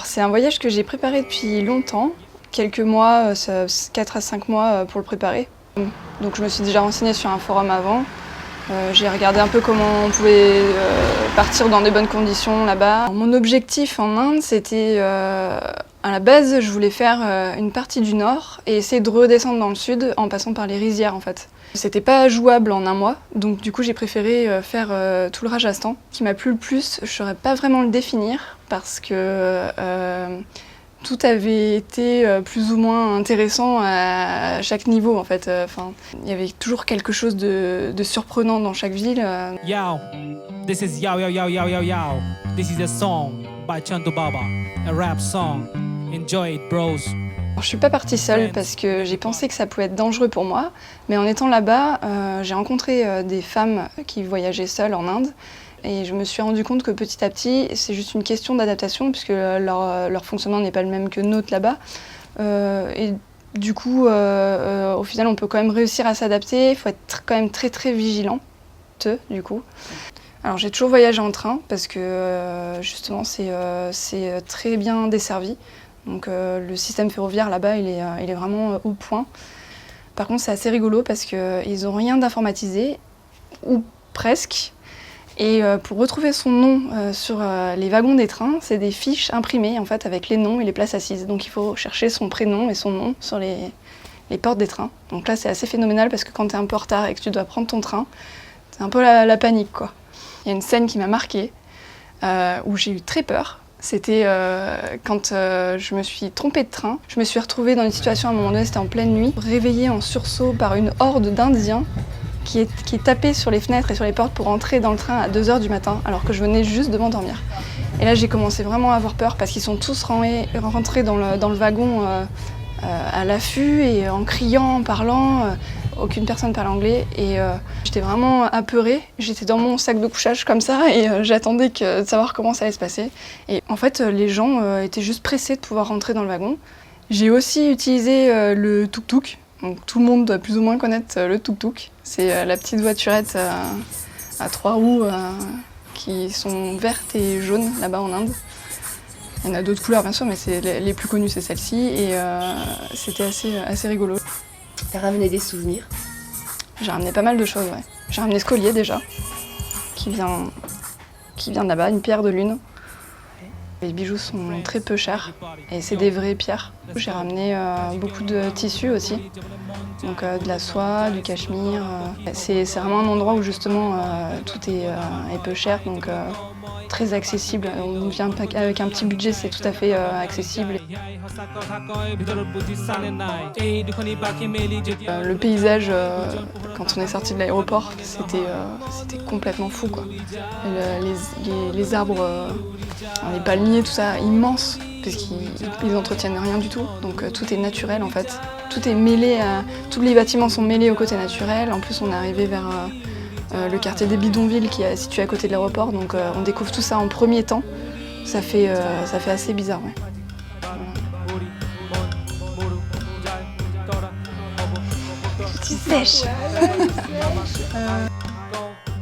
C'est un voyage que j'ai préparé depuis longtemps, quelques mois, 4 à 5 mois pour le préparer. Donc je me suis déjà renseignée sur un forum avant. J'ai regardé un peu comment on pouvait partir dans des bonnes conditions là-bas. Mon objectif en Inde, c'était à la base, je voulais faire une partie du nord et essayer de redescendre dans le sud en passant par les rizières en fait. C'était pas jouable en un mois, donc du coup j'ai préféré faire tout le Rajasthan. Ce qui m'a plu le plus, je saurais pas vraiment le définir parce que tout avait été plus ou moins intéressant à chaque niveau en fait. Il y avait toujours quelque chose de surprenant dans chaque ville. Yo, this is Yo Yo Yo Yo Yo Yo. This is a song by Chantu Baba, a rap song. Enjoy it, bros. Alors, je suis pas partie seule parce que j'ai pensé que ça pouvait être dangereux pour moi, mais en étant là-bas, j'ai rencontré des femmes qui voyageaient seules en Inde. Et je me suis rendu compte que petit à petit, c'est juste une question d'adaptation, puisque leur fonctionnement n'est pas le même que le nôtre là-bas. Et du coup, au final, on peut quand même réussir à s'adapter. Il faut être quand même très très vigilant, du coup. Alors j'ai toujours voyagé en train, parce que justement, c'est très bien desservi. Donc le système ferroviaire là-bas, il est vraiment au point. Par contre, c'est assez rigolo, parce qu'ils n'ont rien d'informatisé, ou presque. Et pour retrouver son nom sur les wagons des trains, c'est des fiches imprimées en fait avec les noms et les places assises. Donc il faut chercher son prénom et son nom sur les portes des trains. Donc là c'est assez phénoménal parce que quand tu es un peu en retard et que tu dois prendre ton train, c'est un peu la panique quoi. Il y a une scène qui m'a marquée où j'ai eu très peur. C'était quand je me suis trompée de train. Je me suis retrouvée dans une situation à un moment donné, c'était en pleine nuit, réveillée en sursaut par une horde d'Indiens qui tapait sur les fenêtres et sur les portes pour entrer dans le train à 2 h du matin, alors que je venais juste de m'endormir. Et là, j'ai commencé vraiment à avoir peur parce qu'ils sont tous rentrés dans le wagon à l'affût et en criant, en parlant. Aucune personne parlait anglais et j'étais vraiment apeurée. J'étais dans mon sac de couchage comme ça et j'attendais de savoir comment ça allait se passer. Et en fait, les gens étaient juste pressés de pouvoir rentrer dans le wagon. J'ai aussi utilisé le tuk-tuk. Donc, tout le monde doit plus ou moins connaître le tuk-tuk. C'est la petite voiturette à 3 roues qui sont vertes et jaunes là-bas en Inde. Il y en a d'autres couleurs bien sûr, mais les plus connues c'est celle-ci et c'était assez rigolo. T'as ramené des souvenirs? J'ai ramené pas mal de choses, ouais. J'ai ramené ce collier déjà, qui vient de là-bas, une pierre de lune. Les bijoux sont très peu chers et c'est des vraies pierres. J'ai ramené beaucoup de tissus aussi, donc de la soie, du cachemire. C'est vraiment un endroit où justement tout est peu cher, donc très accessible. On vient avec un petit budget, c'est tout à fait accessible. Le paysage, quand on est sorti de l'aéroport, c'était complètement fou, quoi. Les arbres, les palmiers, tout ça, immenses, parce qu'ils entretiennent rien du tout. Donc tout est naturel en fait. Tout est mêlé, tous les bâtiments sont mêlés au côté naturel. En plus, on est arrivé vers le quartier des bidonvilles qui est situé à côté de l'aéroport. Donc on découvre tout ça en premier temps. Ça fait assez bizarre, ouais. Tu sèches.